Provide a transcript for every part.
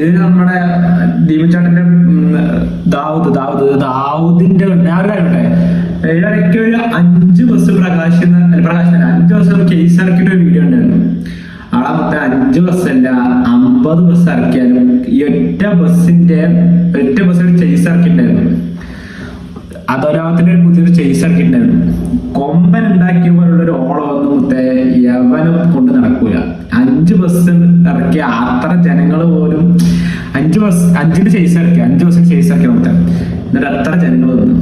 ഇത് നമ്മുടെ ദീപചേട്ടന്റെ ദാവൂദിന്റെ ഞാനൊക്കെ ഇടയ്ക്ക് ഒരു 5 ബസ് പ്രകാശന 5 ബസ് കേസ് ഇറക്കിയിട്ട് ഒരു വീഡിയോ ഉണ്ടായിരുന്നു. ആളെ മൊത്തം 5 ബസ്സല്ല 50 ബസ് ഇറക്കിയാലും ഈ ഒറ്റ ബസ്സിൽ ചേസ് ഇറക്കിയിട്ടുണ്ടായിരുന്നു. അതൊരാമത്തിന്റെ ഒരു പുതിയൊരു ചേസ് ഇറക്കിയിട്ടുണ്ടായിരുന്നു. കൊമ്പൻ ഉണ്ടാക്കിയ പോലുള്ളൊരു ഓളമൊന്നും മൊത്തം യവനും കൊണ്ട് നടക്കൂല. 5 ബസ് ഇറക്കിയ അത്ര ജനങ്ങൾ പോലും 5 ബസ്സിന് ചേസ് ഇറക്കിയ മൊത്തം എന്നിട്ട് അത്ര ജനങ്ങൾ വന്നു.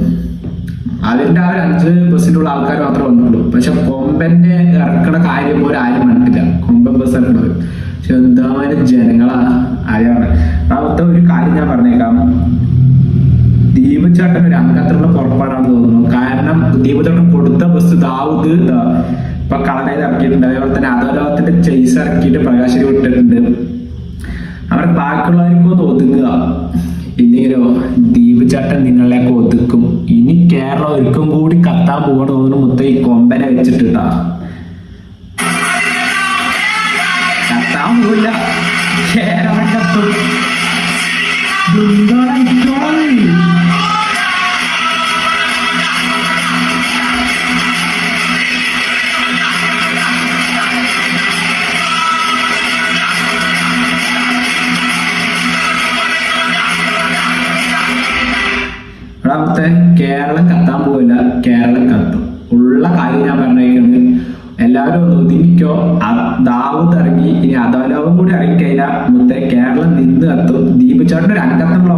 അതിന്റെ ആ 5 ബസ്സിന്റെ ഉള്ള ആൾക്കാർ മാത്രമേ വന്നുള്ളൂ. പക്ഷെ കൊമ്പന്റെ ഇറക്കണ കാര്യം പോലും ആരും കണ്ടില്ല. കൊമ്പൻ ബസ് ഇറക്കണത് പക്ഷെ എന്തായാലും ജനങ്ങളാ ആരാണ്. അവിടുത്തെ ഒരു കാര്യം ഞാൻ പറഞ്ഞേക്കാം, ദീപചേട്ടൻ ഒരു അംഗത്തിലുള്ള പുറപ്പാടാണെന്ന് തോന്നുന്നു. കാരണം ദീപചേട്ടൻ കൊടുത്ത ബസ് ദാവൂദ് ഇപ്പൊ കളനയിൽ ഇറക്കിയിട്ടുണ്ട്. അതേപോലെ തന്നെ അധോലോകത്തിന്റെ ചേസ് ഇറക്കിയിട്ട് പ്രകാശിൽ വിട്ടിട്ടുണ്ട്. അവർക്ക് ബാക്കിയുള്ളവർക്കും ഒന്ന് ഒതുങ്ങുക. ഇല്ലെങ്കിലോ ദീപചേട്ടൻ നിങ്ങളിലേക്ക് ഒതുക്കും. ഇനി കേരളം ഒരിക്കും കൂടി കത്താൻ പോകണം തോന്നുന്നു. മൊത്തം ഈ കൊമ്പനെ വെച്ചിട്ടാ കത്താൻ പോവില്ല, കേരളം കത്തും. രണ്ടാമത്തെ കേരളം കത്താൻ പോവില്ല, കേരളം കത്തും. ഉള്ള കാര്യം ഞാൻ പറഞ്ഞേക്കുന്നത് എല്ലാവരും ഒന്ന് ഒതുങ്ങിക്കോ. ദാവൂദ് ഇറങ്ങി, ഇനി അധോലോകം കൂടി ഇറങ്ങിക്കഴിഞ്ഞാൽ മുത്തേ കേരളം നിന്ന് കത്തും. ദീപചേട്ടൻ ഒരു അംഗത്തിനുള്ള